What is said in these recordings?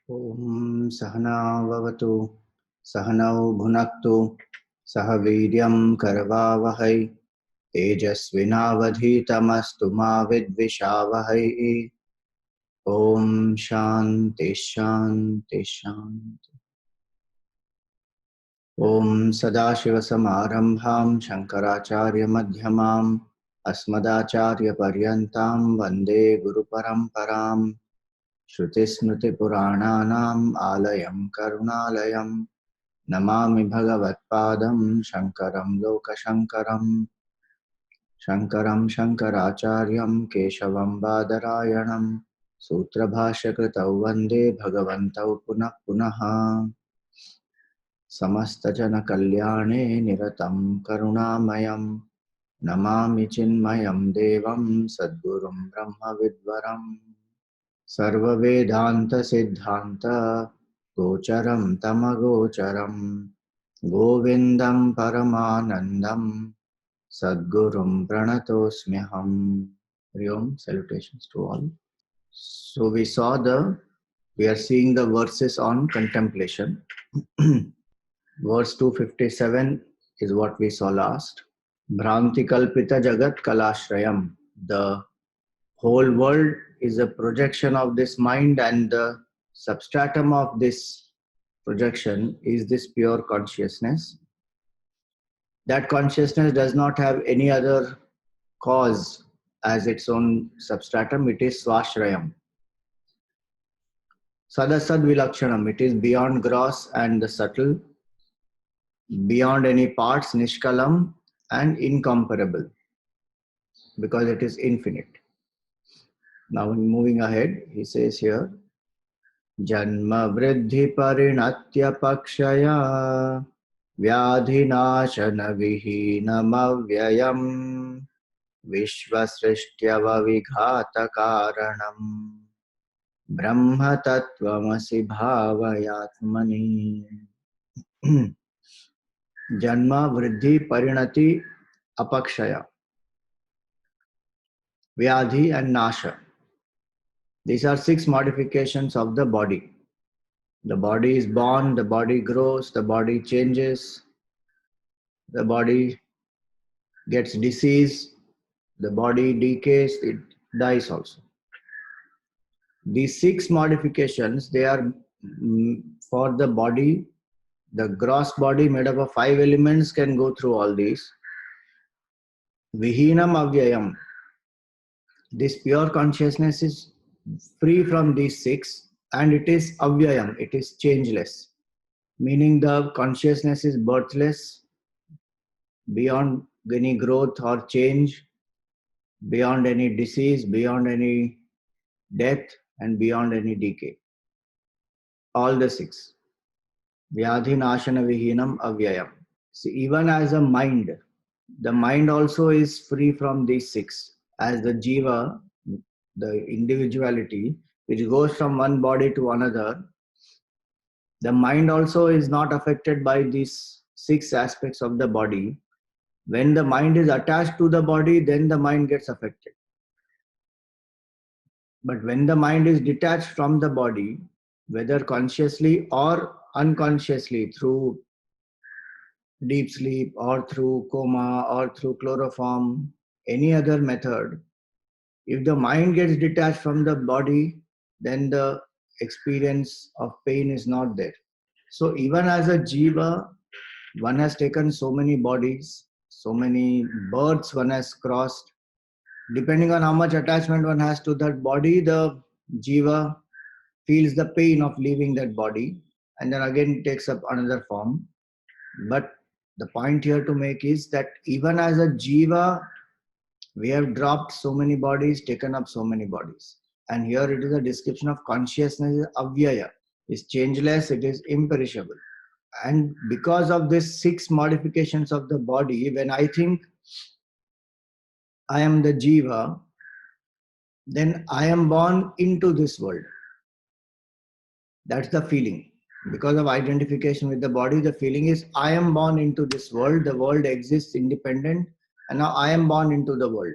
Om Sahana Vavatu Sahanau Bhunaktu Sahaviryam Karavavahai Tejasvinavadhitamastu ma vidvishavahai. Om Shanti Shanti Shanti. Om Sadashivasamarambham Shankaracharya Madhyamam Asmadacharya Paryantam Vande Guru Paramparam Shrutismrutipurananam Alayam Karunalayam Namami Bhagavatpadam Shankaram Lokashankaram Shankaram Shankaracharyam Keshavam Badarayanam Sutrabhashakritau Vande Bhagavantau Punah Punaha Samastajana Kalyane Niratam Karunamayam Namami Chinmayam Devam Sadgurum Brahma Vidvaram Sarva Vedanta Siddhanta Gocharam Tamagocharam Govindam Paramanandam Sadgurum Pranatosmyaham. Hari Om, salutations to all. So we are seeing the verses on contemplation. Verse 257 is what we saw last. Bhranti kalpita jagat kalashrayam. The whole world is a projection of this mind, and the substratum of this projection is this pure consciousness. That consciousness does not have any other cause as its own substratum. It is swashrayam. Sadasad vilakshanam. It is beyond gross and the subtle, beyond any parts, nishkalam, and incomparable, because it is infinite. Now moving ahead, he says here, Janma vriddhi parinatya pakshaya vyadhinashana vihinam avyayam vishvasrishtya vighata karanam brahma tattvamasi bhavayatmani. Janma vriddhi parinati apakshaya, vyadhi and nasha. These are 6 modifications of the body. The body is born, the body grows, the body changes, the body gets disease, the body decays, it dies also. These 6 modifications, they are for the body. The gross body made up of 5 elements can go through all these. Vihinam avyayam. This pure consciousness is free from these 6, and it is avyayam, it is changeless. Meaning the consciousness is birthless, beyond any growth or change, beyond any disease, beyond any death, and beyond any decay. All the 6. Vyadhi nashana vihinam avyayam. See, even as a mind, the mind also is free from these 6. As the jiva, the individuality, which goes from one body to another, the mind also is not affected by these 6 aspects of the body. When the mind is attached to the body, then the mind gets affected. But when the mind is detached from the body, whether consciously or unconsciously, through deep sleep or through coma or through chloroform, any other method, if the mind gets detached from the body, then the experience of pain is not there. So even as a jiva, one has taken so many bodies, so many births one has crossed. Depending on how much attachment one has to that body, the jiva feels the pain of leaving that body, and then again takes up another form. But the point here to make is that even as a jiva, we have dropped so many bodies, taken up so many bodies. And here it is a description of consciousness, avyaya. It's changeless, it is imperishable. And because of these 6 modifications of the body, when I think I am the jiva, then I am born into this world. That's the feeling. Because of identification with the body, the feeling is I am born into this world, the world exists independent, and now I am born into the world.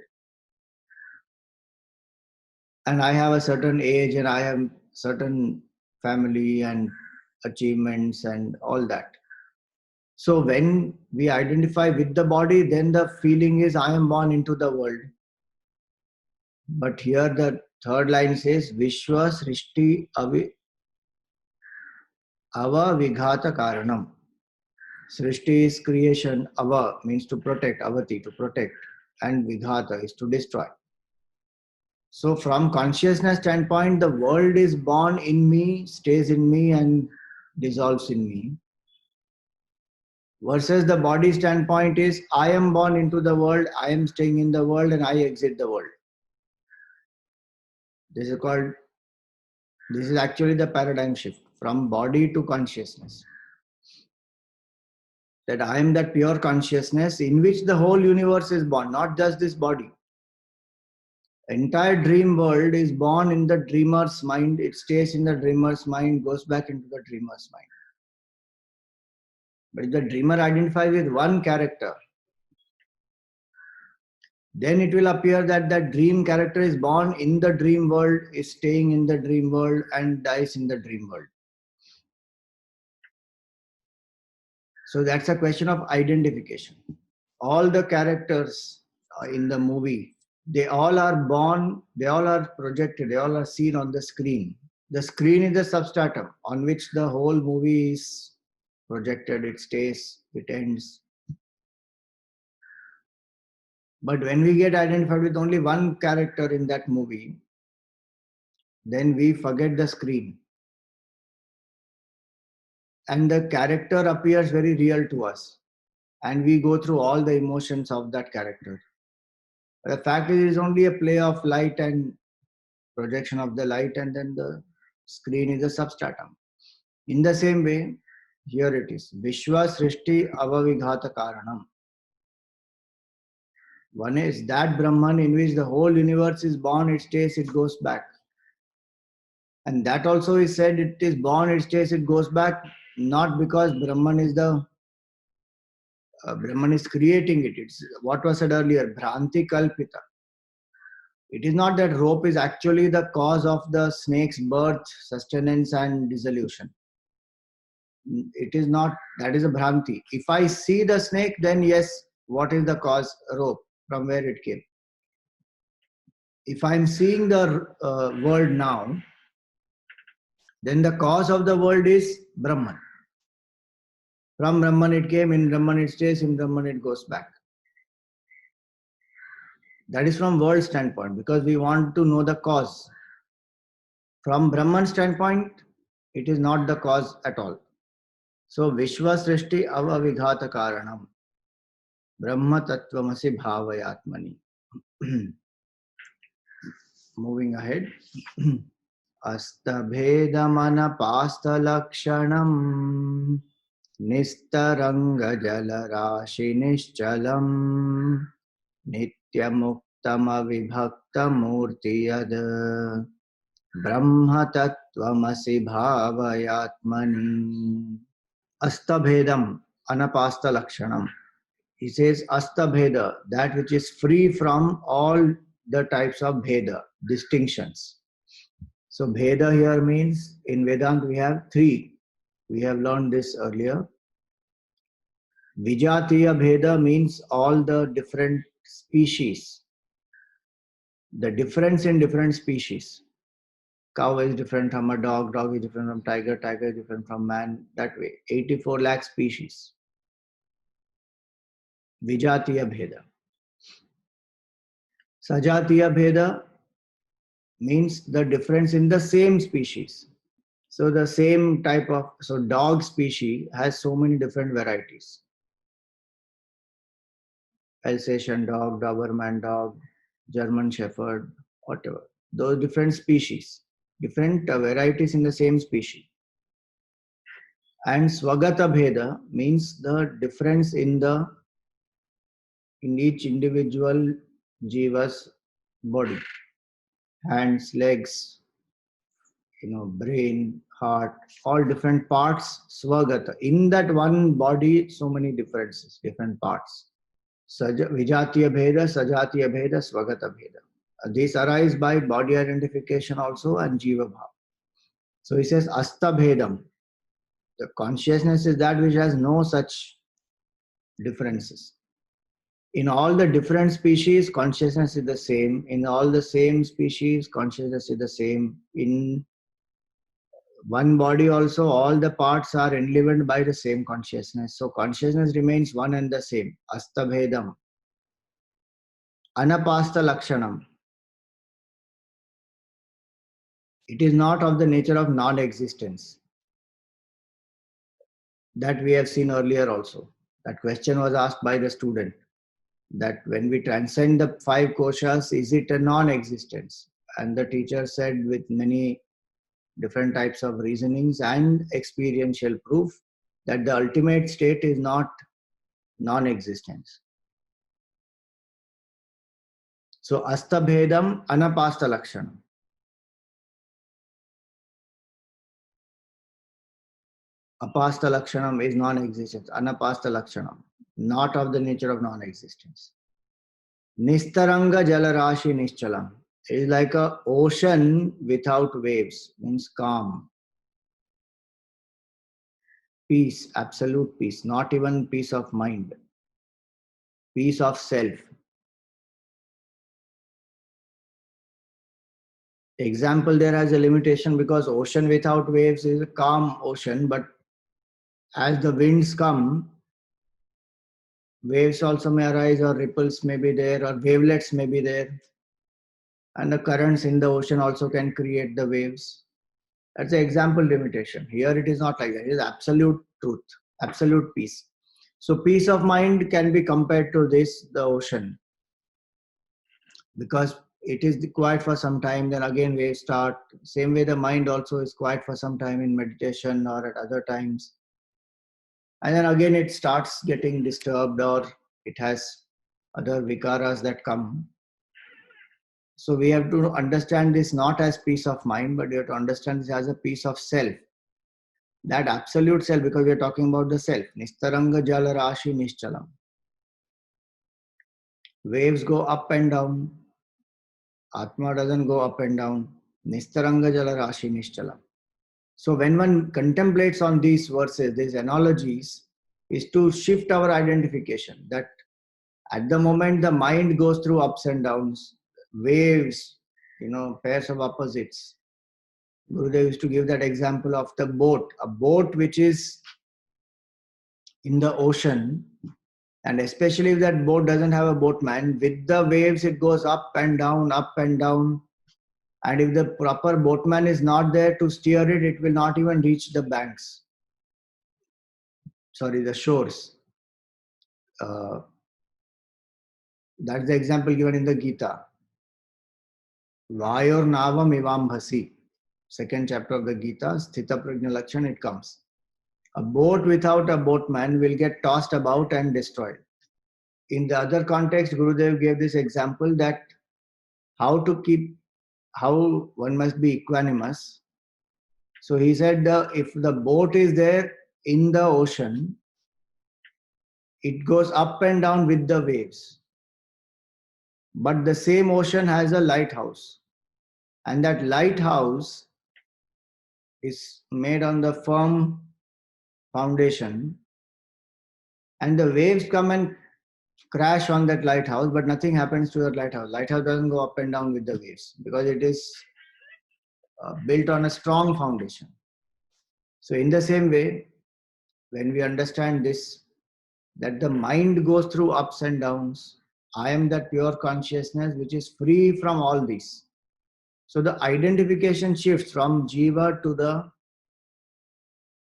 And I have a certain age and I have certain family and achievements and all that. So when we identify with the body, then the feeling is I am born into the world. But here the third line says Vishwa Srishti Ava Vighata Karanam. Srishti is creation, Ava means to protect, Avati to protect, and Vighata is to destroy. So from consciousness standpoint, the world is born in me, stays in me and dissolves in me. Versus the body standpoint is I am born into the world, I am staying in the world and I exit the world. This is actually the paradigm shift from body to consciousness. That I am that pure consciousness in which the whole universe is born, not just this body. Entire dream world is born in the dreamer's mind, it stays in the dreamer's mind, goes back into the dreamer's mind. But if the dreamer identifies with one character, then it will appear that the dream character is born in the dream world, is staying in the dream world and dies in the dream world. So that's a question of identification. All the characters in the movie, they all are born, they all are projected, they all are seen on the screen. The screen is the substratum on which the whole movie is projected, it stays, it ends. But when we get identified with only one character in that movie, then we forget the screen. And the character appears very real to us. And we go through all the emotions of that character. The fact is, it is only a play of light and projection of the light, and then the screen is a substratum. In the same way, here it is. Vishwa Srishti Avavighata Karanam. One is that Brahman in which the whole universe is born, it stays, it goes back. And that also is said, it is born, it stays, it goes back, not because Brahman is Brahman is creating it. It's what was said earlier, Bhranti Kalpita. It is not that rope is actually the cause of the snake's birth, sustenance and dissolution. It is not, that is a Bhranti. If I see the snake, then yes, what is the cause? Rope, from where it came. If I am seeing the world now, then the cause of the world is Brahman. From Brahman it came, in Brahman it stays, in Brahman it goes back. That is from world standpoint, because we want to know the cause. From Brahman standpoint, it is not the cause at all. So Vishwa Srishti Avavighata Karanam Brahma Tattvamasi Bhavayatmani. Moving ahead. Astabhedamana Pastalakshanam Nistaranga Jalarashi Nischalam Nityamuktam Vibhakta Murti Yad Brahma Tattvamasi Bhavayatmani. Astabhedam Anapasta Lakshanam. He says Astabheda, that which is free from all the types of Bheda, distinctions. So Bheda here means, in Vedanta we have three. We have learned this earlier. Vijatiya Bheda means all the different species. The difference in different species. Cow is different from a dog, dog is different from tiger, tiger is different from man, that way. 84 lakh species. Vijatiya Bheda. Sajatiya Bheda means the difference in the same species. So the same type of, so dog species has so many different varieties. Alsatian dog, Doberman dog, German Shepherd, whatever. Those different species, different varieties in the same species. And Swagata Bheda means the difference in each individual jiva's body. Hands, legs, brain, heart, all different parts, Swagata. In that one body, so many differences, different parts. Vijatiya Bheda, Sajatiya Bheda, Swagata Bheda. These arise by body identification also and Jiva Bhava. So he says astabhedam. The consciousness is that which has no such differences. In all the different species, consciousness is the same. In all the same species, consciousness is the same. In one body also, all the parts are enlivened by the same consciousness. So consciousness remains one and the same. Astabhedam. Anapasta lakshanam. It is not of the nature of non-existence. That we have seen earlier also. That question was asked by the student. That when we transcend the five koshas, is it a non-existence? And the teacher said with many different types of reasonings and experiential proof that the ultimate state is not non-existence. So astabhedam anapasta lakshanam. Apasta lakshanam is non-existence. Anapasta lakshanam, not of the nature of non-existence. Nistaranga jalarashi nischalam is like a ocean without waves, means calm. Peace, absolute peace, not even peace of mind, peace of self. Example there has a limitation because ocean without waves is a calm ocean, but as the winds come, waves also may arise or ripples may be there or wavelets may be there. And the currents in the ocean also can create the waves. That's the example limitation. Here it is not like that. It is absolute truth, absolute peace. So peace of mind can be compared to this, the ocean. Because it is quiet for some time, then again waves start. Same way the mind also is quiet for some time in meditation or at other times. And then again it starts getting disturbed or it has other vikaras that come. So we have to understand this not as peace of mind, but we have to understand this as a peace of self. That absolute self, because we are talking about the self. Nistaranga jala rashi nishchalam. Waves go up and down. Atma doesn't go up and down. Nistaranga jala rashi nishchalam. So when one contemplates on these verses, these analogies, is to shift our identification that at the moment the mind goes through ups and downs, waves, pairs of opposites. Gurudev used to give that example of the boat. A boat which is in the ocean, and especially if that boat doesn't have a boatman, with the waves it goes up and down, up and down. And if the proper boatman is not there to steer it, it will not even reach the banks. Sorry, the shores. That's the example given in the Gita. Vayor navam ivam bhasi. Second chapter of the Gita, Sthita Prajna Lakshan, it comes. A boat without a boatman will get tossed about and destroyed. In the other context, Gurudev gave this example that how one must be equanimous. So he said if the boat is there in the ocean, it goes up and down with the waves. But the same ocean has a lighthouse. And that lighthouse is made on the firm foundation. And the waves come and crash on that lighthouse, but nothing happens to that lighthouse. Lighthouse doesn't go up and down with the waves because it is built on a strong foundation. So in the same way, when we understand this, that the mind goes through ups and downs, I am that pure consciousness which is free from all these. So the identification shifts from jiva to the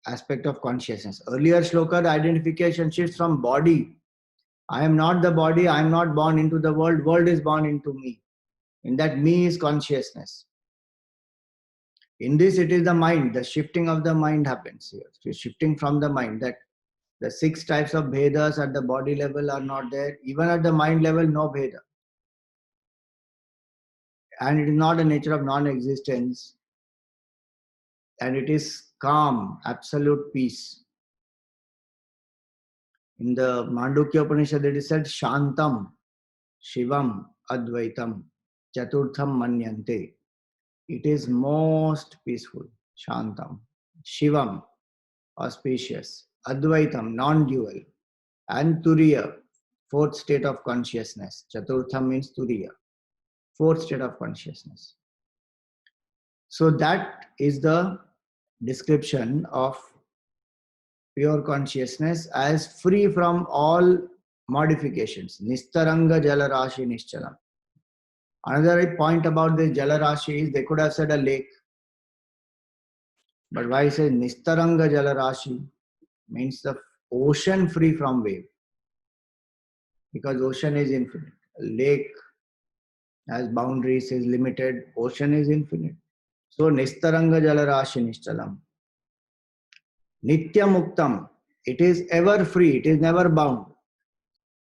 aspect of consciousness. Earlier shloka, the identification shifts from body. I am not the body, I am not born into the world is born into me. In that me is consciousness. In this, it is the mind, the shifting of the mind happens here. So shifting from the mind, that the 6 types of Bhedas at the body level are not there. Even at the mind level, no Bheda. And it is not a nature of non-existence. And it is calm, absolute peace. In the Mandukya Upanishad, it is said, Shantam, Shivam, Advaitam, Chaturtham Manyante. It is most peaceful. Shantam. Shivam, auspicious. Advaitam, non-dual. And Turiya, fourth state of consciousness. Chaturtham means Turiya, fourth state of consciousness. So that is the description of pure consciousness as free from all modifications. Nistaranga Jalarashi Nishchalam. Another point about this Jalarashi is they could have said a lake. But why say Nistaranga Jalarashi? Means the ocean free from wave. Because ocean is infinite. A lake has boundaries, is limited. Ocean is infinite. So Nistaranga Jalarashi Nishchalam. Nitya Muktam. It is ever free. It is never bound.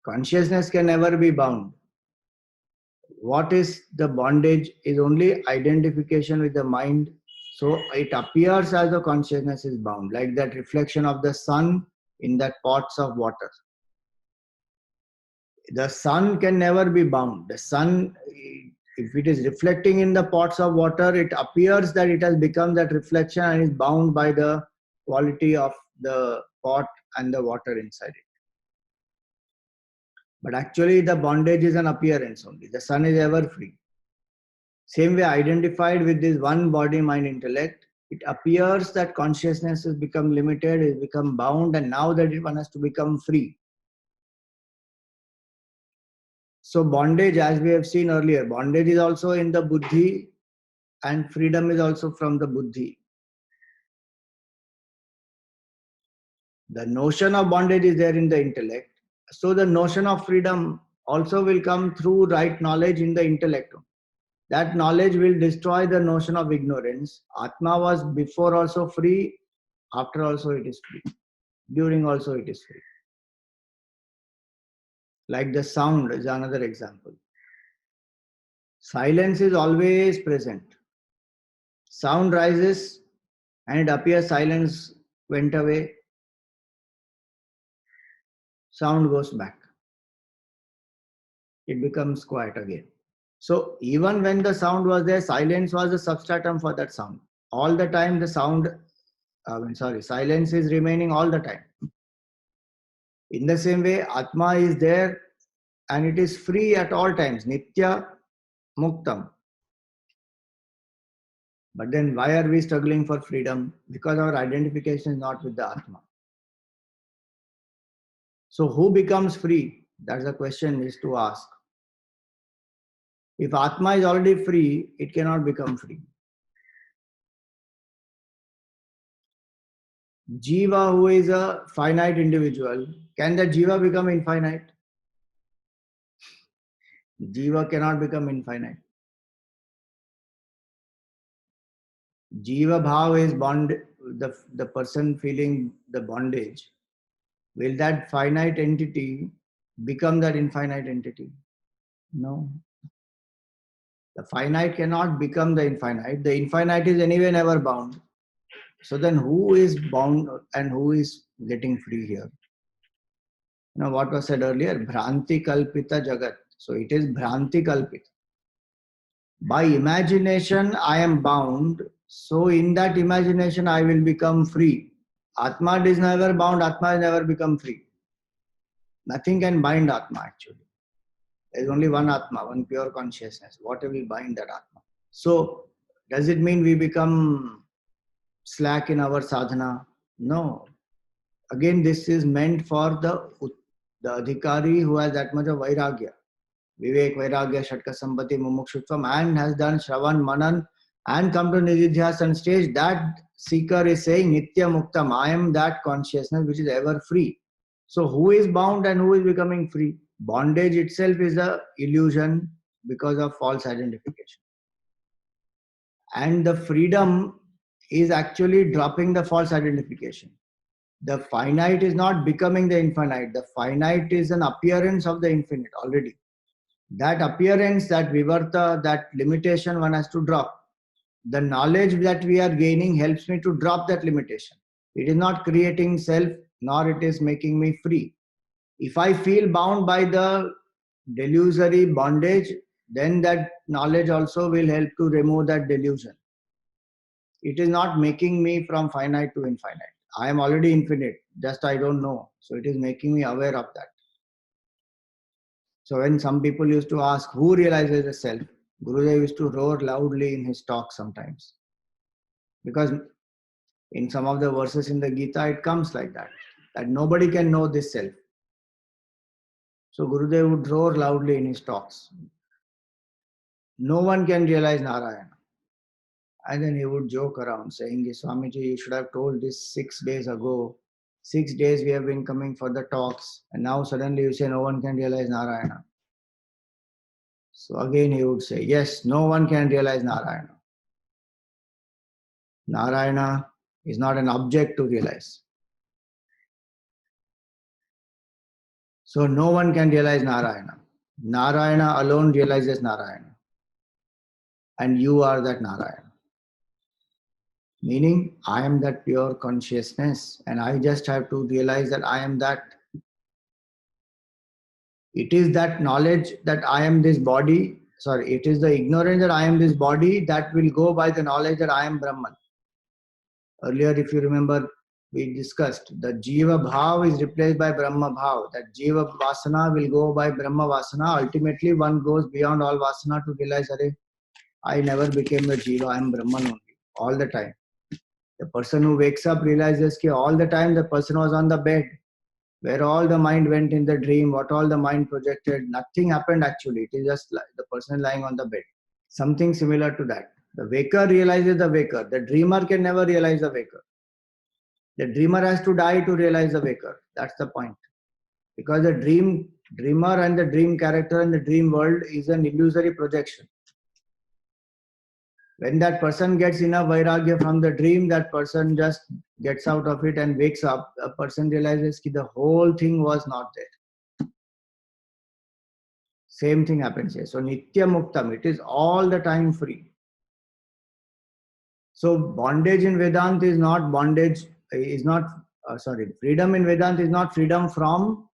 Consciousness can never be bound. What is the bondage is only identification with the mind. So it appears as the consciousness is bound, like that reflection of the sun in that pots of water. The sun can never be bound. The sun, if it is reflecting in the pots of water, it appears that it has become that reflection and is bound by the quality of the pot and the water inside it. But actually the bondage is an appearance only. The sun is ever free. Same way identified with this one body, mind, intellect, it appears that consciousness has become limited, has become bound, and now that one has to become free. So bondage, as we have seen earlier, bondage is also in the buddhi and freedom is also from the buddhi. The notion of bondage is there in the intellect. So the notion of freedom also will come through right knowledge in the intellect. That knowledge will destroy the notion of ignorance. Atma was before also free, after also it is free. During also it is free. Like the sound is another example. Silence is always present. Sound rises and it appears silence went away. Sound goes back. It becomes quiet again. So even when the sound was there, silence was a substratum for that sound. All the time the sound, silence is remaining all the time. In the same way, Atma is there and it is free at all times. Nitya Muktam. But then why are we struggling for freedom? Because our identification is not with the Atma. So who becomes free? That's the question is to ask. If Atma is already free, it cannot become free. Jiva, who is a finite individual, can the Jiva become infinite? Jiva cannot become infinite. Jiva bhav is bond, the person feeling the bondage. Will that finite entity become that infinite entity? No. The finite cannot become the infinite. The infinite is anyway never bound. So then who is bound and who is getting free here? You know what was said earlier? Bhranti kalpita jagat. So it is Bhranti kalpita. By imagination I am bound. So in that imagination I will become free. Atma is never bound. Atma has never become free. Nothing can bind Atma actually. There is only one Atma, one pure consciousness. What will bind that Atma? So does it mean we become slack in our sadhana? No. Again, this is meant for the adhikari who has that much of vairagya. Vivek, Vairagya, Shatka Sampati, Mumukshutvam, and has done Shravan, Manan, and come to Nididhyasan stage. That seeker is saying Nitya Muktam, I am that consciousness which is ever free. So who is bound and who is becoming free? Bondage itself is a illusion because of false identification. And the freedom is actually dropping the false identification. The finite is not becoming the infinite. The finite is an appearance of the infinite already. That appearance, that vivarta, that limitation one has to drop. The knowledge that we are gaining helps me to drop that limitation. It is not creating self, nor it is making me free. If I feel bound by the delusory bondage, then that knowledge also will help to remove that delusion. It is not making me from finite to infinite. I am already infinite, just I don't know. So it is making me aware of that. So when some people used to ask who realizes the self, Gurudev used to roar loudly in his talk sometimes. Because in some of the verses in the Gita, it comes like that nobody can know this self. So Gurudev would roar loudly in his talks. No one can realize Narayana. And then he would joke around saying, Swamiji, you should have told this 6 days ago. 6 days we have been coming for the talks, and now suddenly you say no one can realize Narayana. So again he would say, yes, no one can realize Narayana. Narayana is not an object to realize. So no one can realize Narayana. Narayana alone realizes Narayana. And you are that Narayana. Meaning, I am that pure consciousness, and I just have to realize that I am that. It is that knowledge that I am this body, it is the ignorance that I am this body that will go by the knowledge that I am Brahman. Earlier, if you remember, we discussed the Jiva Bhav is replaced by Brahma Bhav. That Jiva Vasana will go by Brahma Vasana. Ultimately, one goes beyond all Vasana to realize, I never became the Jiva, I am Brahman only, all the time. The person who wakes up realizes that all the time the person was on the bed, where all the mind went in the dream, what all the mind projected, nothing happened actually. It is just like the person lying on the bed. Something similar to that. The waker realizes the waker. The dreamer can never realize the waker. The dreamer has to die to realize the waker. That's the point. Because the dreamer and the dream character and the dream world is an illusory projection. When that person gets enough vairagya from the dream, that person just gets out of it and wakes up. A person realizes that the whole thing was not there. Same thing happens here. So Nitya Muktam, it is all the time free. So bondage in Vedanta is not bondage, freedom in Vedanta is not freedom from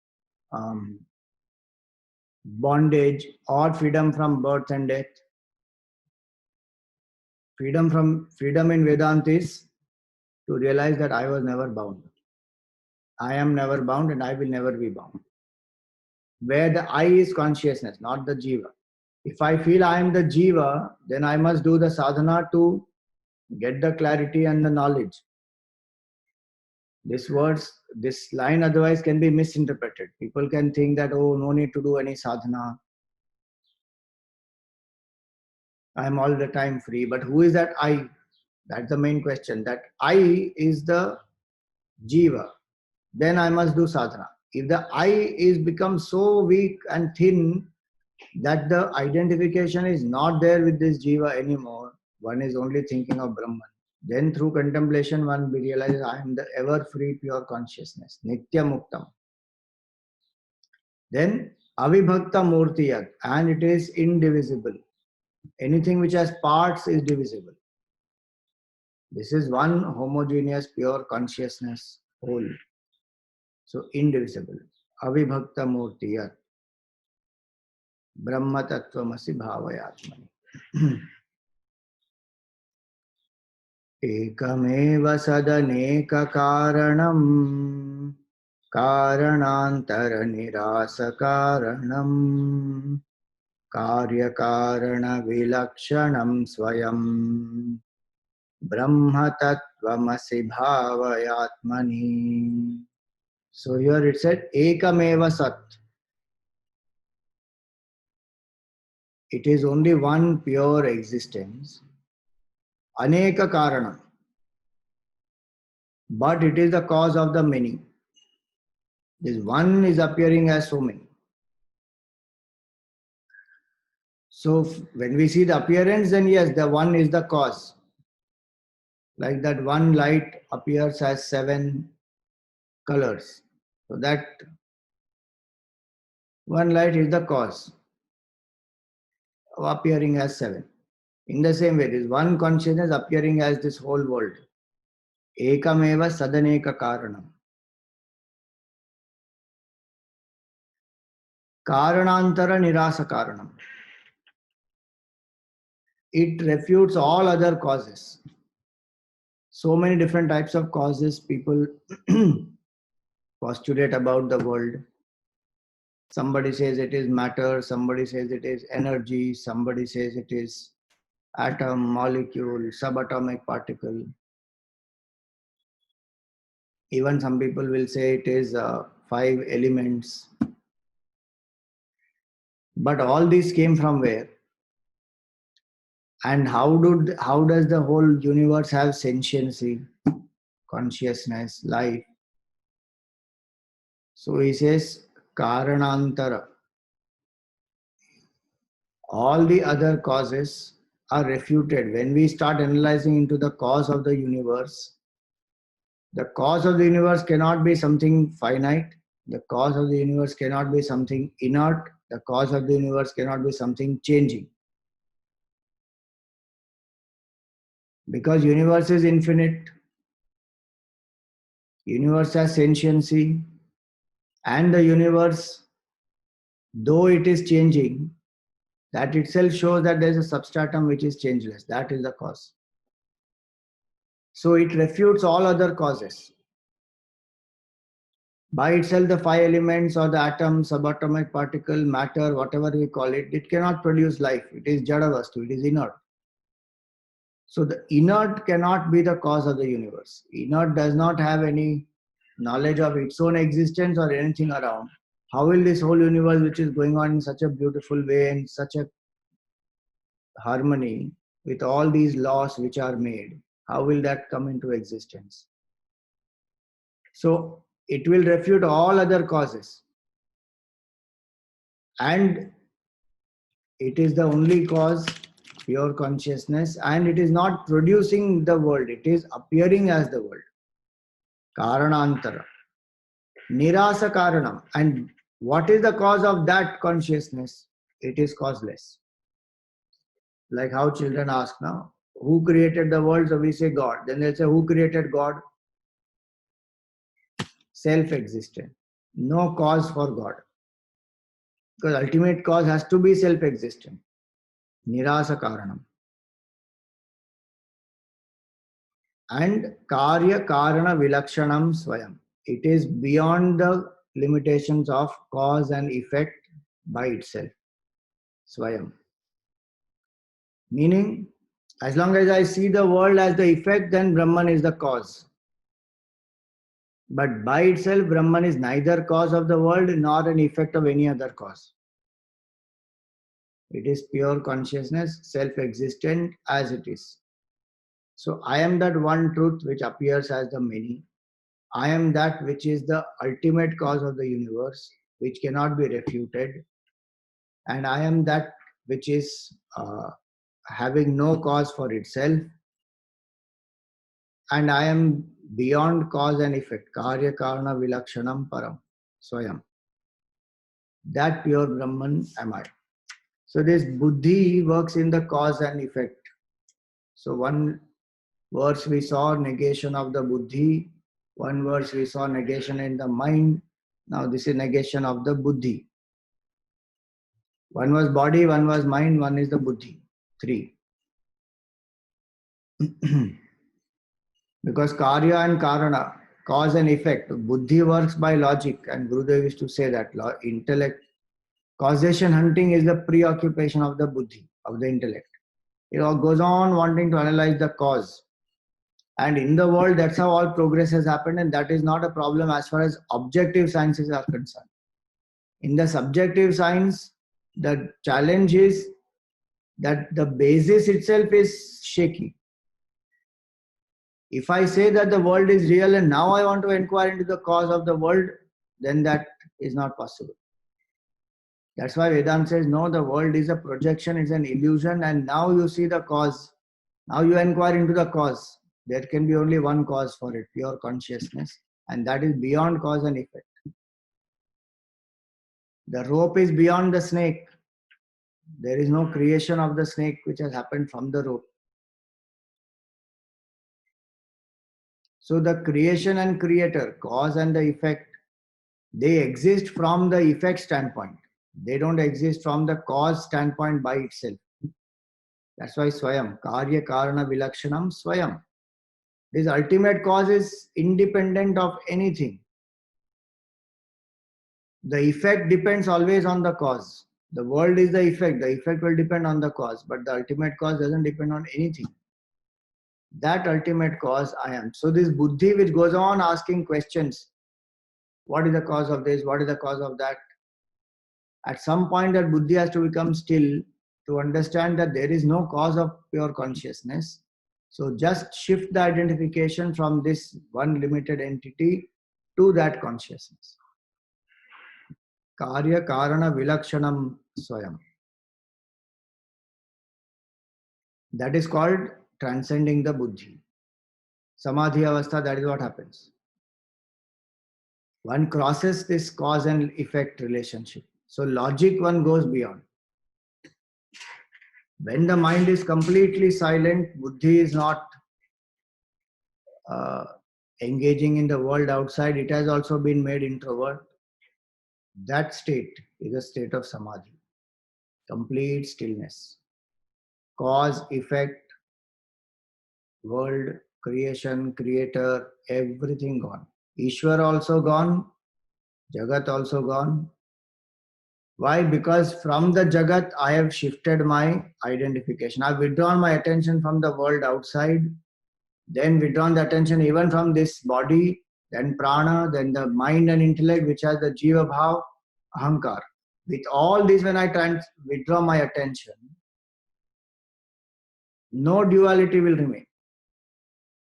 bondage or freedom from birth and death. Freedom in Vedanta is to realize that I was never bound. I am never bound and I will never be bound. Where the I is consciousness, not the jiva. If I feel I am the jiva, then I must do the sadhana to get the clarity and the knowledge. This line otherwise can be misinterpreted. People can think that, oh, no need to do any sadhana. I am all the time free. But who is that I? That's the main question. That I is the jiva. Then I must do sadhana. If the I is become so weak and thin that the identification is not there with this jiva anymore, one is only thinking of Brahman. Then through contemplation, one realizes I am the ever free pure consciousness, Nitya Muktam. Then Avibhakta Murtiyat, and it is indivisible. Anything which has parts is divisible. This is one homogeneous pure consciousness whole. So indivisible. Avibhakta Murtiyat. Brahma Tattvamasi Bhavayatmani. Ekameva sadaneka karanam karanantara nirasa karanam karya karana vilakshanam swayam Brahma Tattvamasi Bhavayatmani. So here it said Ekameva Sat. It is only one pure existence. Aneka Karanam. But it is the cause of the many. This one is appearing as so many. So when we see the appearance, then yes, the one is the cause. Like that one light appears as 7 colors. So that one light is the cause of appearing as 7. In the same way, this one consciousness appearing as this whole world. Ekameva sadaneka karanam. Karanantara nirasa karanam. It refutes all other causes. So many different types of causes people postulate about the world. Somebody says it is matter, somebody says it is energy, somebody says it is atom, molecule, subatomic particle. Even some people will say it is 5 elements. But all these came from where? And how does the whole universe have sentiency, consciousness, life? So he says karanantara. All the other causes are refuted. When we start analyzing into the cause of the universe, the cause of the universe cannot be something finite. The cause of the universe cannot be something inert. The cause of the universe cannot be something changing. Because universe is infinite, universe has sentiency, and the universe, though it is changing, that itself shows that there is a substratum which is changeless. That is the cause. So it refutes all other causes. By itself, the 5 elements or the atom, subatomic particle, matter, whatever we call it, it cannot produce life. It is jadavastu, it is inert. So the inert cannot be the cause of the universe. Inert does not have any knowledge of its own existence or anything around. How will this whole universe, which is going on in such a beautiful way and such a harmony with all these laws which are made, how will that come into existence? So it will refute all other causes. And it is the only cause, pure consciousness, and it is not producing the world, it is appearing as the world. Karanantara. Nirasa Karanam. And what is the cause of that consciousness? It is causeless. Like how children ask now, who created the world? So we say God. Then they'll say, who created God? Self-existent. No cause for God. Because ultimate cause has to be self-existent. Nirasa Karanam. And Karya Karana Vilakshanam Swayam. It is beyond the limitations of cause and effect by itself. Swayam. Meaning, as long as I see the world as the effect, then Brahman is the cause. But by itself, Brahman is neither cause of the world nor an effect of any other cause. It is pure consciousness, self-existent as it is. So I am that one truth which appears as the many. I am that which is the ultimate cause of the universe, which cannot be refuted. And I am that which is having no cause for itself. And I am beyond cause and effect. Karya Karana Vilakshanam Param Swayam. That pure Brahman am I. So this buddhi works in the cause and effect. So one verse we saw negation of the buddhi. One verse we saw negation in the mind. Now this is negation of the buddhi. One was body, one was mind, one is the buddhi. 3. Because karya and karana, cause and effect. Buddhi works by logic, and Gurudev used to say that intellect, causation hunting is the preoccupation of the buddhi, of the intellect. It all goes on wanting to analyze the cause. And in the world, that's how all progress has happened, and that is not a problem as far as objective sciences are concerned. In the subjective science, the challenge is that the basis itself is shaky. If I say that the world is real and now I want to inquire into the cause of the world, then that is not possible. That's why Vedanta says, no, the world is a projection, it's an illusion, and now you see the cause. Now you inquire into the cause. There can be only one cause for it, pure consciousness, and that is beyond cause and effect. The rope is beyond the snake. There is no creation of the snake which has happened from the rope. So the creation and creator, cause and the effect, they exist from the effect standpoint. They don't exist from the cause standpoint by itself. That's why Swayam, Karya Karana Vilakshanam Swayam. This ultimate cause is independent of anything. The effect depends always on the cause. The world is the effect. The effect will depend on the cause, but the ultimate cause doesn't depend on anything. That ultimate cause I am. So this buddhi which goes on asking questions, what is the cause of this? What is the cause of that? At some point that buddhi has to become still to understand that there is no cause of pure consciousness. So just shift the identification from this one limited entity to that consciousness. Karya Karana Vilakshanam Swayam. That is called transcending the buddhi. Samadhi avastha, that is what happens. One crosses this cause and effect relationship. So logic one goes beyond. When the mind is completely silent, buddhi is not engaging in the world outside, it has also been made introvert. That state is a state of samadhi, complete stillness. Cause, effect, world, creation, creator, everything gone. Ishwar also gone, Jagat also gone. Why? Because from the Jagat I have shifted my identification. I have withdrawn my attention from the world outside, then withdrawn the attention even from this body, then prana, then the mind and intellect which has the jiva bhav, ahankar. With all this, when I withdraw my attention, no duality will remain.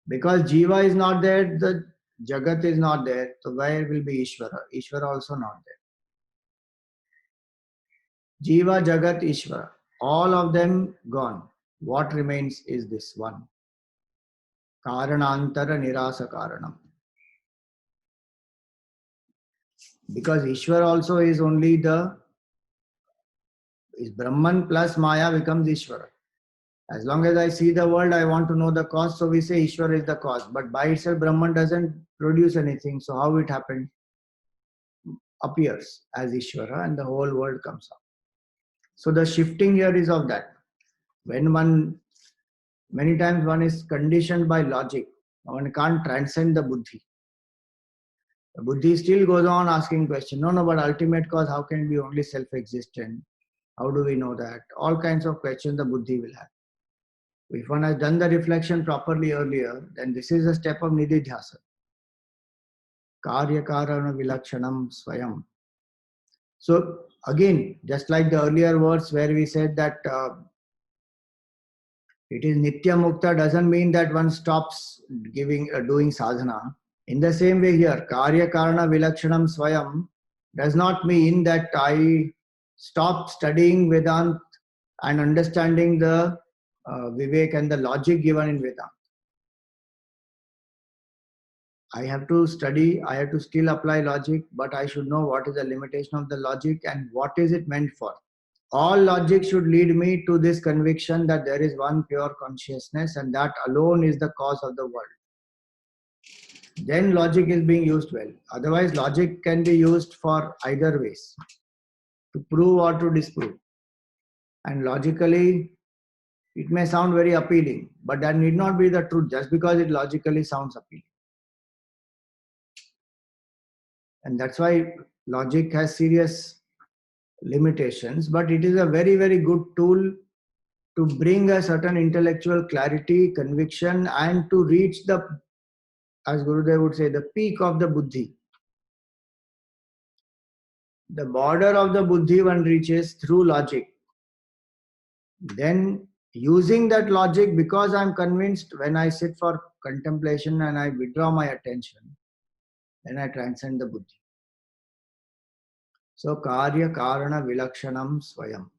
Because jiva is not there, the Jagat is not there, so where will be Ishvara? Ishvara also not there. Jiva, Jagat, Ishvara, all of them gone. What remains is this one. Karanantara Nirasa Karanam. Because Ishvara also is only is Brahman plus Maya becomes Ishvara. As long as I see the world, I want to know the cause, so we say Ishvara is the cause. But by itself, Brahman doesn't produce anything. So how it happened? Appears as Ishvara and the whole world comes up. So the shifting here is of that. When many times one is conditioned by logic, one can't transcend the buddhi. The buddhi still goes on asking questions. No, but ultimate cause, how can it be only self-existent? How do we know that? All kinds of questions the buddhi will have. If one has done the reflection properly earlier, then this is a step of nididhyasa. Karya Karana Vilakshanam Swayam. So again, just like the earlier words where we said that it is Nitya Mukta doesn't mean that one stops doing sadhana. In the same way here, Karya Karana Vilakshanam Swayam does not mean that I stop studying Vedanta and understanding the Vivek and the logic given in Vedanta. I have to study, I have to still apply logic, but I should know what is the limitation of the logic and what is it meant for. All logic should lead me to this conviction that there is one pure consciousness and that alone is the cause of the world. Then logic is being used well. Otherwise, logic can be used for either ways, to prove or to disprove. And logically, it may sound very appealing, but that need not be the truth just because it logically sounds appealing. And that's why logic has serious limitations, but it is a very, very good tool to bring a certain intellectual clarity, conviction, and to reach the, as Gurudev would say, the peak of the buddhi. The border of the buddhi one reaches through logic. Then using that logic, because I'm convinced, when I sit for contemplation and I withdraw my attention, then I transcend the buddhi. So Karya Karana Vilakshanam Swayam.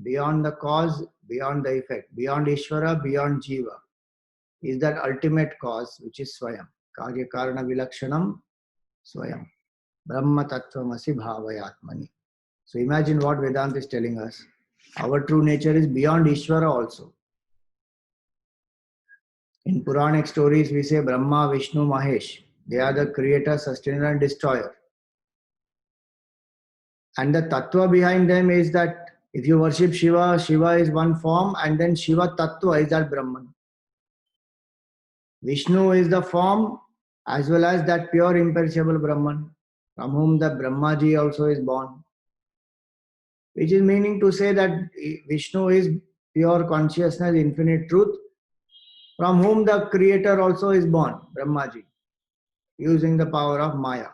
Beyond the cause, beyond the effect, beyond Ishvara, beyond Jiva, is that ultimate cause which is Swayam. Karya Karana Vilakshanam Swayam. Brahma Tattvamasi Bhavayatmani. So imagine what Vedanta is telling us. Our true nature is beyond Ishvara also. In Puranic stories, we say Brahma, Vishnu, Mahesh. They are the creator, sustainer, and destroyer. And the tattva behind them is that if you worship Shiva, Shiva is one form, and then Shiva tattva is that Brahman. Vishnu is the form as well as that pure imperishable Brahman, from whom the Brahmaji also is born. Which is meaning to say that Vishnu is pure consciousness, infinite truth, from whom the creator also is born, Brahmaji, using the power of Maya.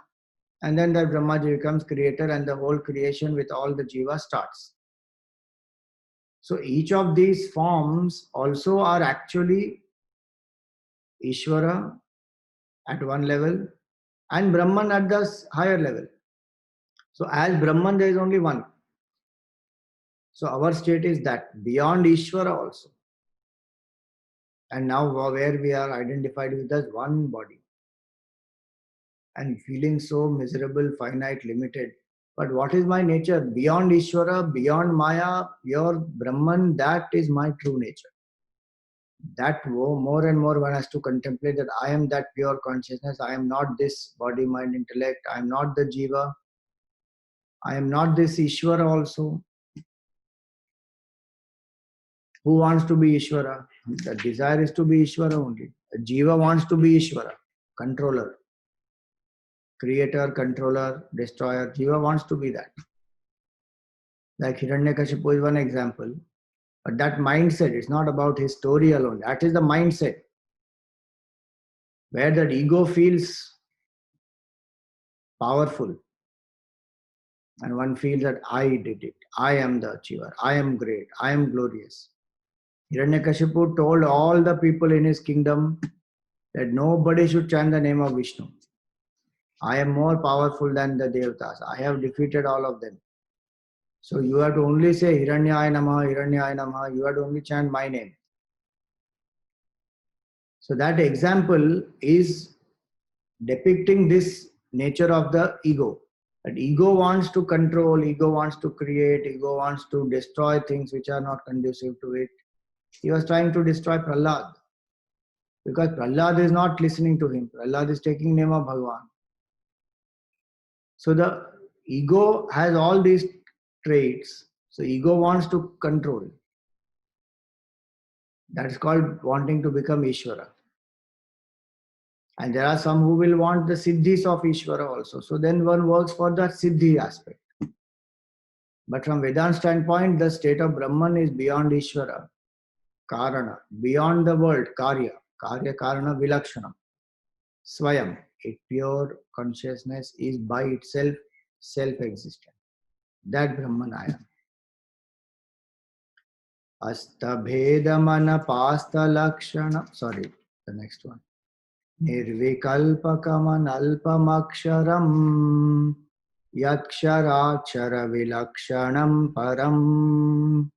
And then that Brahmaji becomes creator and the whole creation with all the jiva starts. So each of these forms also are actually Ishvara at one level and Brahman at the higher level. So as Brahman there is only one. So our state is that beyond Ishvara also. And now where we are identified with as one body. And feeling so miserable, finite, limited. But what is my nature? Beyond Ishvara, beyond Maya, pure Brahman, that is my true nature. That more and more one has to contemplate that I am that pure consciousness. I am not this body, mind, intellect. I am not the jiva. I am not this Ishvara also. Who wants to be Ishvara? The desire is to be Ishvara only. A jiva wants to be Ishvara, controller. Creator, controller, destroyer. Jiva wants to be that. Like Hiranyakashipu is one example. But that mindset is not about his story alone. That is the mindset. Where that ego feels powerful. And one feels that I did it. I am the achiever. I am great. I am glorious. Hiranyakashipu told all the people in his kingdom that nobody should chant the name of Vishnu. I am more powerful than the Devatas. I have defeated all of them. So you have to only say Hiranyaya Namaha, Hiranyaya Namaha. You have to only chant my name. So that example is depicting this nature of the ego. That ego wants to control, ego wants to create, ego wants to destroy things which are not conducive to it. He was trying to destroy Prahlad. Because Prahlad is not listening to him. Prahlad is taking name of Bhagavan. So the ego has all these traits. So ego wants to control. That is called wanting to become Ishvara. And there are some who will want the siddhis of Ishvara also. So then one works for the siddhi aspect. But from Vedanta standpoint, the state of Brahman is beyond Ishvara, Karana, beyond the world, Karya, Karya Karana Vilakshana, Swayam, a pure consciousness is by itself self-existent. That Brahman I am. Astabhedamana pasta lakshana, sorry, the next one. Nirvikalpakamanalpamaksharam yaksharaksara vilakshanam param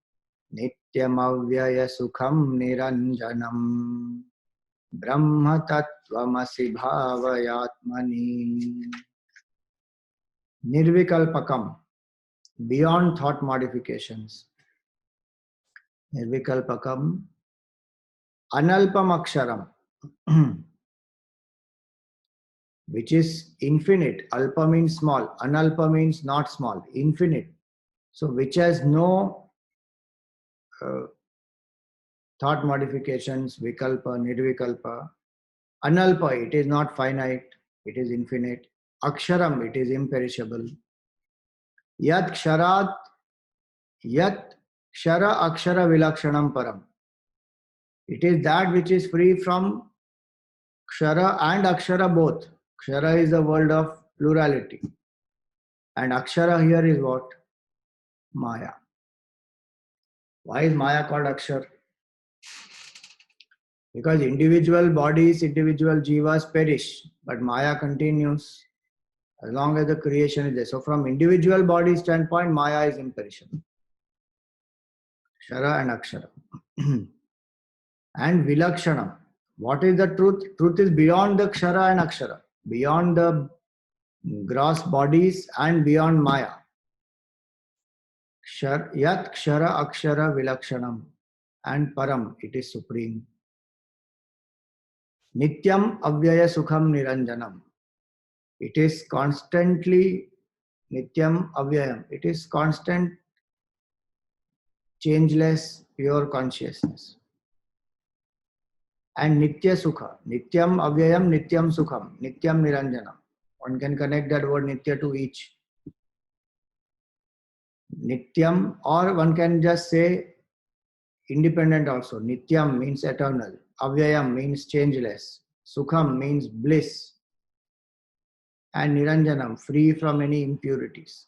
nityamavyaya sukham niranjanam brahma tattvamasi bhavayatmani. Nirvikalpakam, beyond thought modifications. Nirvikalpakam, analpamaksharam, which is infinite. Alpa means small, analpa means not small, infinite. So which has no thought modifications, vikalpa, nirvikalpa. Analpa, it is not finite, it is infinite. Aksharam, it is imperishable. Yat ksharat, yat kshara akshara vilakshanam param. It is that which is free from kshara and akshara both. Kshara is the world of plurality. And akshara here is what? Maya. Why is Maya called akshar? Because individual bodies, individual jivas perish, but Maya continues as long as the creation is there. So from individual body standpoint, Maya is imperishable. Kshara and akshara. And vilakshanam. What is the truth? Truth is beyond the kshara and akshara, beyond the gross bodies and beyond Maya. Yat kshara akshara vilakshanam. And param, it is supreme. Nityam avyaya sukham niranjanam. It is constantly nityam avyayam. It is constant, changeless, pure consciousness. and Nitya Sukha. Nityam Avyayam, Nityam Sukham, Nityam Niranjanam. One can connect that word Nitya to each. Nityam, or one can just say independent also. Nityam means eternal. Avyayam means changeless. Sukham means bliss. And Niranjanam, free from any impurities.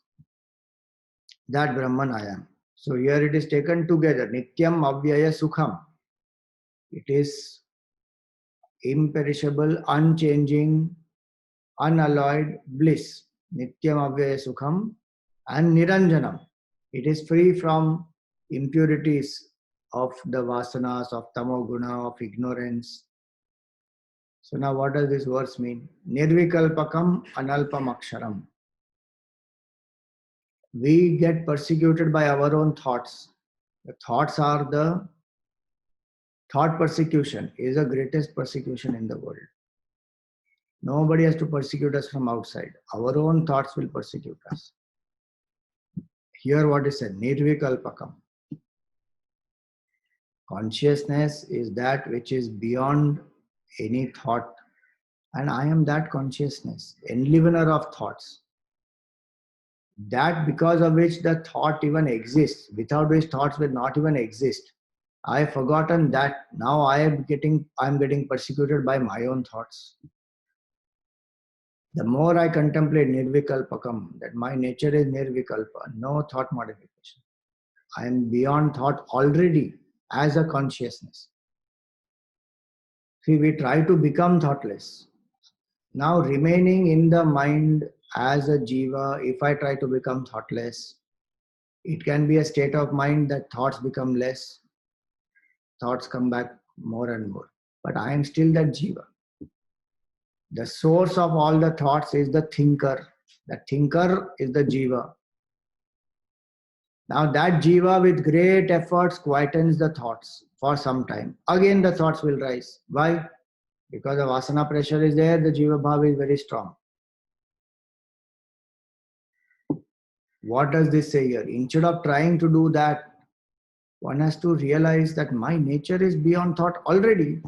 That Brahman I am. So here it is taken together. Nityam Avyaya Sukham. It is imperishable, unchanging, unalloyed bliss. Nityam Avyaya Sukham. And Niranjanam. It is free from impurities of the vasanas, of tamoguna, of ignorance. So now what does this verse mean? Nirvikalpakam analpam aksharam. We get persecuted by our own thoughts. The thoughts are the thought persecution is the greatest persecution in the world. Nobody has to persecute us from outside. Our own thoughts will persecute us. Here what is said, nirvikalpakam. Consciousness is that which is beyond any thought. And I am that consciousness, enlivener of thoughts. That because of which the thought even exists, without which thoughts will not even exist. I have forgotten that. Now I am getting persecuted by my own thoughts. The more I contemplate nirvikalpakam, that my nature is nirvikalpa, no thought modification. I am beyond thought already as a consciousness. See, we try to become thoughtless. Now remaining in the mind as a jiva, if I try to become thoughtless, it can be a state of mind that thoughts become less, thoughts come back more and more. But I am still that jiva. The source of all the thoughts is the thinker. The thinker is the jiva. Now that jiva with great efforts quietens the thoughts for some time. Again the thoughts will rise. Why? Because the vasana pressure is there, the jiva bhava is very strong. What does this say here? Instead of trying to do that, one has to realize that my nature is beyond thought already.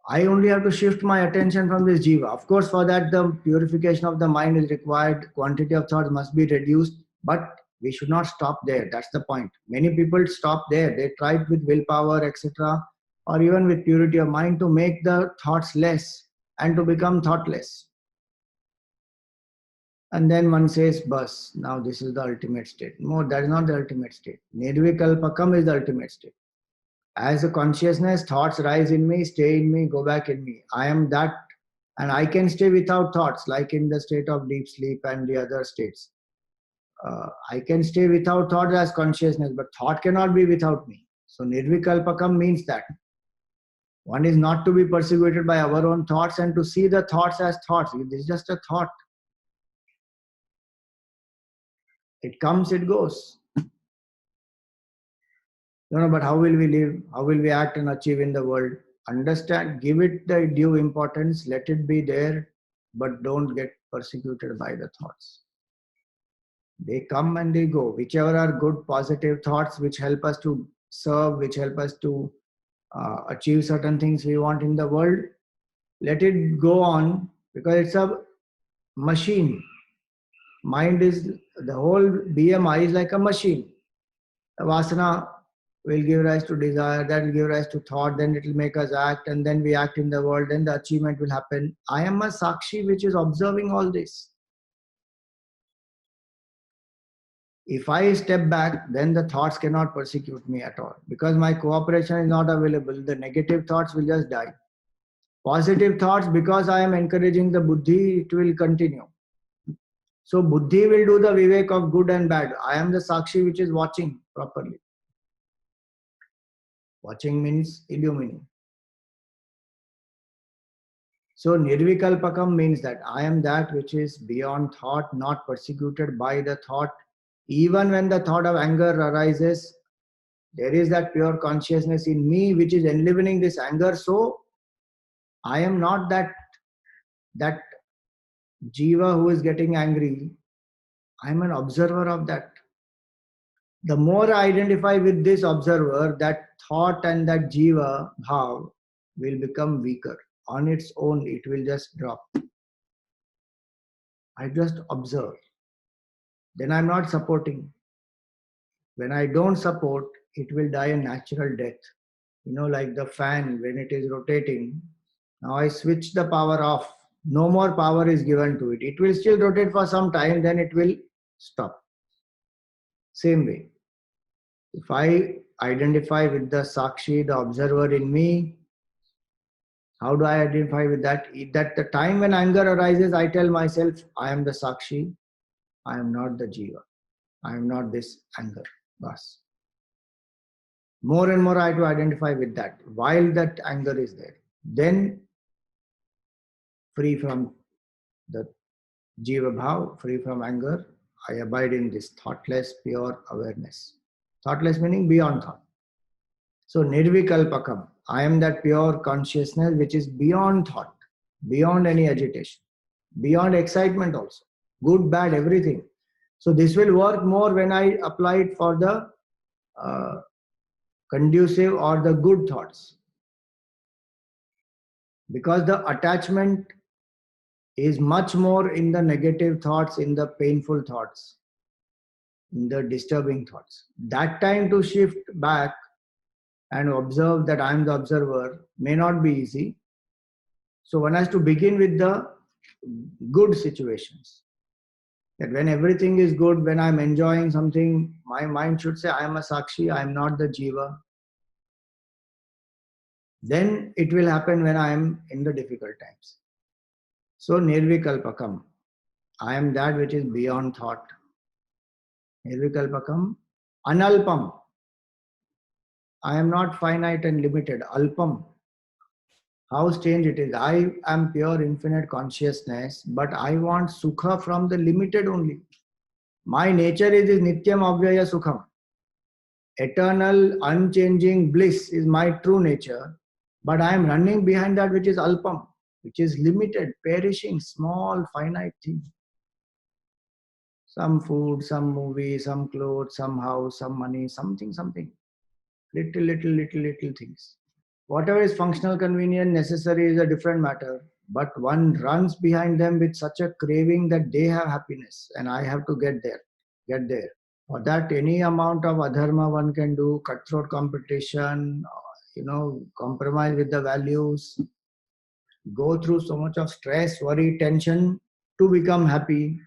I only have to shift my attention from this jiva. Of course, for that the purification of the mind is required, quantity of thoughts must be reduced, but we should not stop there. That's the point. Many people stop there. They tried with willpower, etc., or even with purity of mind to make the thoughts less and to become thoughtless. And then one says, bus, now this is the ultimate state. No, that is not the ultimate state. Nirvikalpakam is the ultimate state. As a consciousness, thoughts rise in me, stay in me, go back in me. I am that, and I can stay without thoughts, like in the state of deep sleep and the other states. I can stay without thoughts as consciousness, but thought cannot be without me. So nirvikalpakam means that. One is not to be persecuted by our own thoughts and to see the thoughts as thoughts. This is just a thought. It comes, it goes. But how will we live? How will we act and achieve in the world? Understand, give it the due importance, let it be there, but don't get persecuted by the thoughts. They come and they go. Whichever are good, positive thoughts which help us to serve, which help us to achieve certain things we want in the world, let it go on, because it's a machine. Mind is, the whole BMI is like a machine. The vasana will give rise to desire, that will give rise to thought, then it will make us act, and then we act in the world, then the achievement will happen. I am a sakshi which is observing all this. If I step back, then the thoughts cannot persecute me at all, because my cooperation is not available. The negative thoughts will just die. Positive thoughts, because I am encouraging the buddhi, it will continue. So buddhi will do the vivek of good and bad. I am the sakshi which is watching properly. Watching means illumining. So nirvikalpakam means that I am that which is beyond thought, not persecuted by the thought. Even when the thought of anger arises, there is that pure consciousness in me which is enlivening this anger. So I am not that jiva who is getting angry. I am an observer of that. The more I identify with this observer, that thought and that jiva bhav will become weaker. On its own, it will just drop. I just observe. Then I'm not supporting. When I don't support, it will die a natural death. Like the fan, when it is rotating, now I switch the power off. No more power is given to it. It will still rotate for some time, then it will stop. Same way. If I identify with the Sakshi, the observer in me, how do I identify with that? That the time when anger arises, I tell myself, I am the Sakshi, I am not the Jiva. I am not this anger. Bas. More and more I have to identify with that while that anger is there. Then free from the Jiva Bhav, free from anger, I abide in this thoughtless, pure awareness. Thoughtless meaning beyond thought. So Nirvikalpakam, I am that pure consciousness which is beyond thought, beyond any agitation, beyond excitement also. Good, bad, everything. So this will work more when I apply it for the conducive or the good thoughts. Because the attachment is much more in the negative thoughts, in the painful thoughts, in the disturbing thoughts. That time to shift back and observe that I am the observer may not be easy. So one has to begin with the good situations. That when everything is good, when I'm enjoying something, my mind should say, I am a Sakshi, I am not the Jiva. Then it will happen when I am in the difficult times. So Nirvikalpakam, I am that which is beyond thought. Nirvikalpakam, Analpam, I am not finite and limited. Alpam, how strange it is. I am pure infinite consciousness, but I want sukha from the limited only. My nature is nityam avyaya sukham. Eternal, unchanging bliss is my true nature, but I am running behind that which is alpam, which is limited, perishing, small, finite thing. Some food, some movie, some clothes, some house, some money, something. Little things. Whatever is functional, convenient, necessary is a different matter. But one runs behind them with such a craving that they have happiness and I have to get there. For that, any amount of adharma one can do, cutthroat competition, compromise with the values, go through so much of stress, worry, tension to become happy.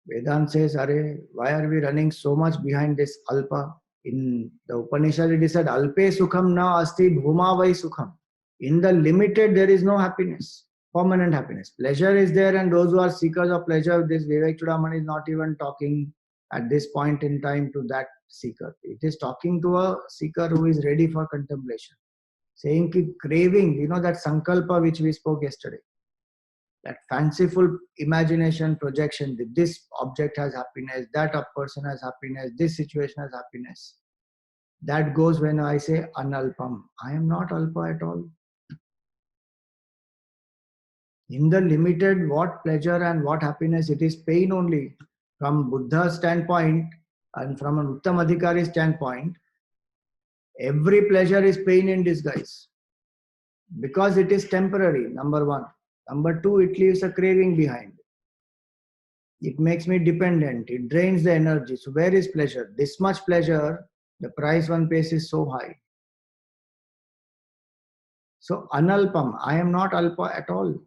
Vedanta says, Are, why are we running so much behind this alpa? In the Upanishad, it is said, Alpe sukham na asti bhuma vai sukham. In the limited, there is no happiness, permanent happiness. Pleasure is there, and those who are seekers of pleasure, this Vivek Chudamani is not even talking at this point in time to that seeker. It is talking to a seeker who is ready for contemplation. Saying ki craving, that sankalpa which we spoke yesterday. That fanciful imagination projection that this object has happiness, that a person has happiness, this situation has happiness. That goes when I say analpam. I am not alpa at all. In the limited, what pleasure and what happiness, it is pain only. From Buddha's standpoint and from an Uttam Adhikari standpoint, every pleasure is pain in disguise. Because it is temporary, number one. Number two, it leaves a craving behind. It makes me dependent. It drains the energy. So where is pleasure? This much pleasure, the price one pays is so high. So analpam, I am not alpa at all.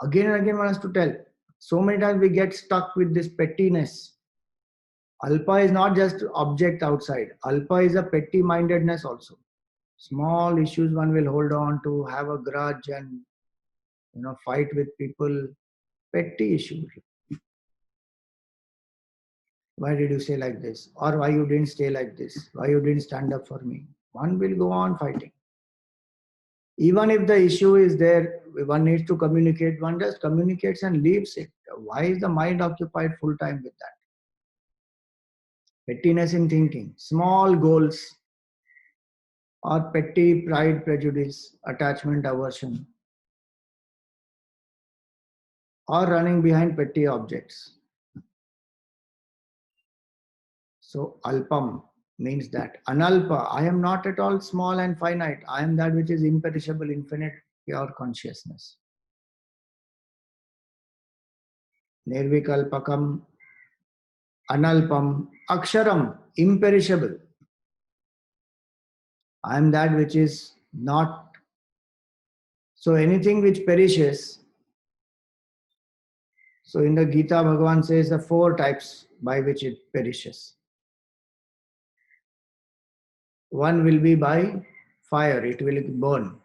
Again and again one has to tell. So many times we get stuck with this pettiness. Alpa is not just object outside. Alpa is a petty mindedness also. Small issues one will hold on to, have a grudge and fight with people. Petty issues. Why did you say like this? Or why you didn't stay like this? Why you didn't stand up for me? One will go on fighting. Even if the issue is there, one needs to communicate. One just communicates and leaves it. Why is the mind occupied full time with that? Pettiness in thinking, small goals, or petty pride, prejudice, attachment, aversion, or running behind petty objects. So alpam means that. Analpa, I am not at all small and finite. I am that which is imperishable, infinite, pure consciousness. Nirvikalpakam, analpam, aksharam, imperishable. I am that which is not. So anything which perishes. So in the Gita, Bhagavan says the 4 types by which it perishes. One will be by fire, it will burn.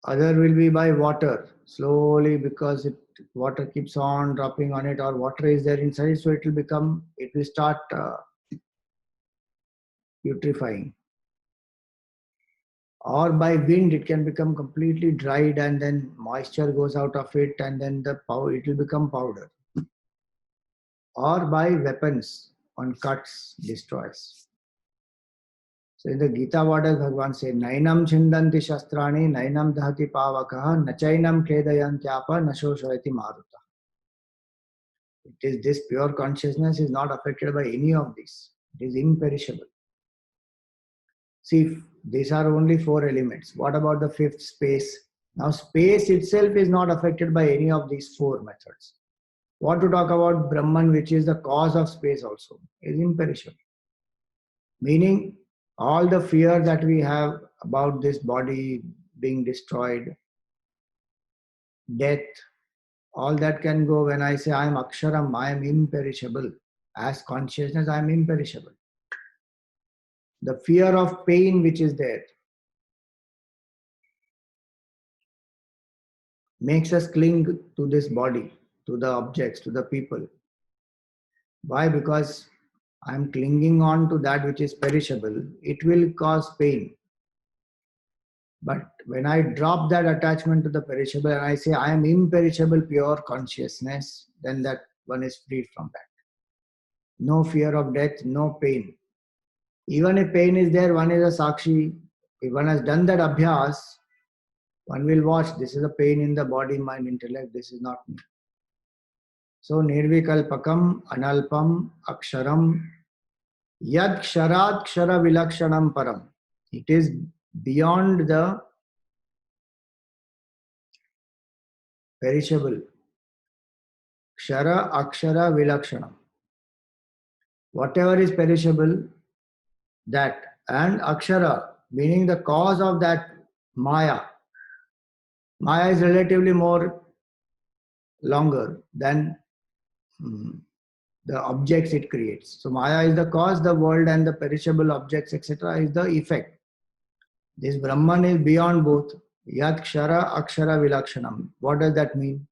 Other will be by water, slowly, because water keeps on dropping on it, or water is there inside, so it will start putrefying. Or by wind, it can become completely dried, and then moisture goes out of it, and then it will become powder. Or by weapons, on cuts, destroys. So in the Gita, what does Bhagavan say? Nainam chindanti shastrani, nainam dhati pavakaha, nachainam kledayantyapa, nashoshayati maruta. It is this pure consciousness is not affected by any of these. It is imperishable. See, these are only 4 elements. What about the 5th, space? Now, space itself is not affected by any of these 4 methods. What to talk about Brahman, which is the cause of space also, is imperishable. Meaning, all the fear that we have about this body being destroyed, death, all that can go when I say I am Aksharam, I am imperishable. As consciousness, I am imperishable. The fear of pain which is there makes us cling to this body, to the objects, to the people. Why? Because I am clinging on to that which is perishable. It will cause pain. But when I drop that attachment to the perishable and I say I am imperishable, pure consciousness, then that one is freed from that. No fear of death, no pain. Even if pain is there, one is a sakshi. If one has done that abhyas, one will watch, this is a pain in the body, mind, intellect, this is not me. So nirvikalpakam, analpam, aksharam, yad ksharat kshara vilakshanam param. It is beyond the perishable. Kshara, akshara, vilakshanam. Whatever is perishable, that, and akshara, meaning the cause of that maya. Maya is relatively more longer than the objects it creates. So Maya is the cause, the world and the perishable objects, etc. is the effect. This Brahman is beyond both. Yat kshara, akshara, vilakshanam. What does that mean?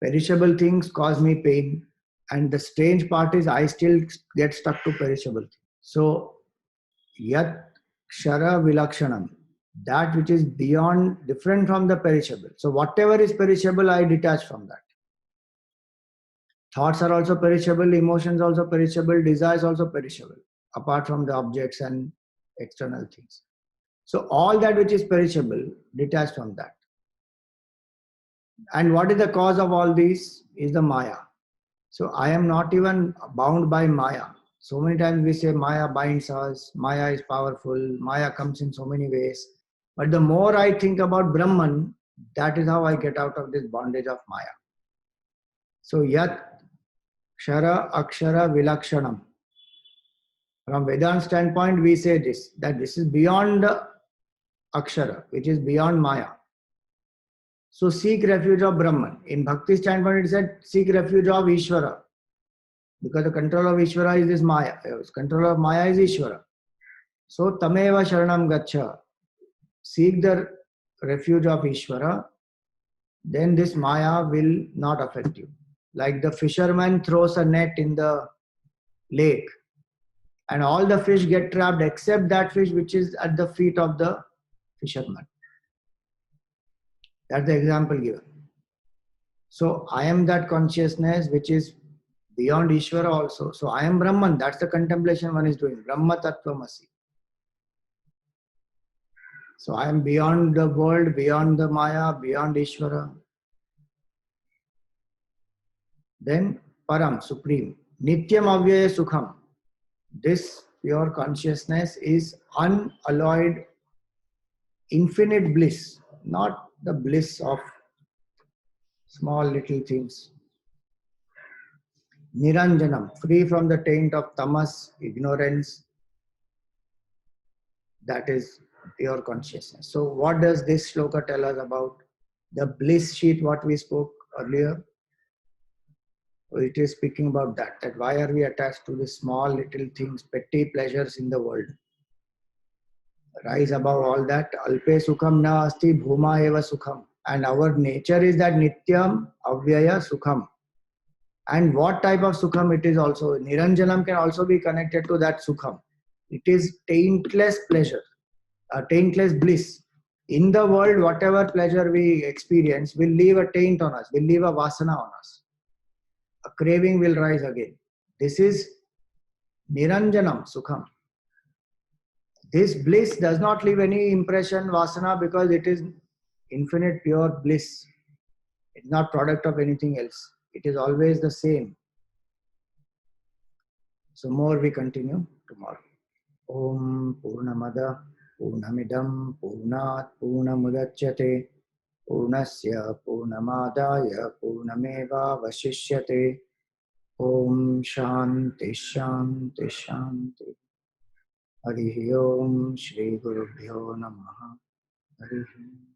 Perishable things cause me pain, and the strange part is I still get stuck to perishable things. So yat kshara, vilakshanam. That which is beyond, different from the perishable. So whatever is perishable, I detach from that. Thoughts are also perishable, emotions also perishable, desires also perishable, apart from the objects and external things. So all that which is perishable, detach from that. And what is the cause of all these? Is the Maya. So I am not even bound by Maya. So many times we say Maya binds us, Maya is powerful, Maya comes in so many ways. But the more I think about Brahman, that is how I get out of this bondage of Maya. So Yat Kshara, Akshara, Vilakshanam. From Vedanta standpoint, we say this, that this is beyond Akshara, which is beyond Maya. So seek refuge of Brahman. In Bhakti standpoint, it said, seek refuge of Ishvara. Because the control of Ishvara is this Maya. Control of Maya is Ishvara. So Tameva Sharanam Gacha. Seek the refuge of Ishvara. Then this Maya will not affect you. Like the fisherman throws a net in the lake, and all the fish get trapped except that fish which is at the feet of the fisherman. That's the example given. So I am that consciousness which is beyond Ishvara also. So I am Brahman. That's the contemplation one is doing. Brahma Tattvamasi. So I am beyond the world, beyond the Maya, beyond Ishvara. Then Param, Supreme. Nityam Avyaya Sukham. This pure consciousness is unalloyed, infinite bliss, not the bliss of small little things. Niranjanam, free from the taint of tamas, ignorance, that is pure consciousness. So what does this shloka tell us about the bliss sheet, what we spoke earlier? So it is speaking about that why are we attached to the small little things, petty pleasures in the world? Rise above all that. Alpe sukham na asti bhuma eva sukham. And our nature is that nityam avyaya sukham. And what type of sukham it is also? Niranjanam can also be connected to that sukham. It is taintless pleasure, taintless bliss. In the world, whatever pleasure we experience will leave a taint on us, will leave a vasana on us. A craving will rise again. This is Niranjanam Sukham. This bliss does not leave any impression, vasana, because it is infinite pure bliss. It's not product of anything else. It is always the same. So more we continue tomorrow. Om Purnamada Purnamidam Purnat Purnamudachyate Purnasya Purnamadaya Purnameva Vashishyate. Om Shanti Shanti Shanti. Harihi Om Shri Gurubhyo Namaha. Harihi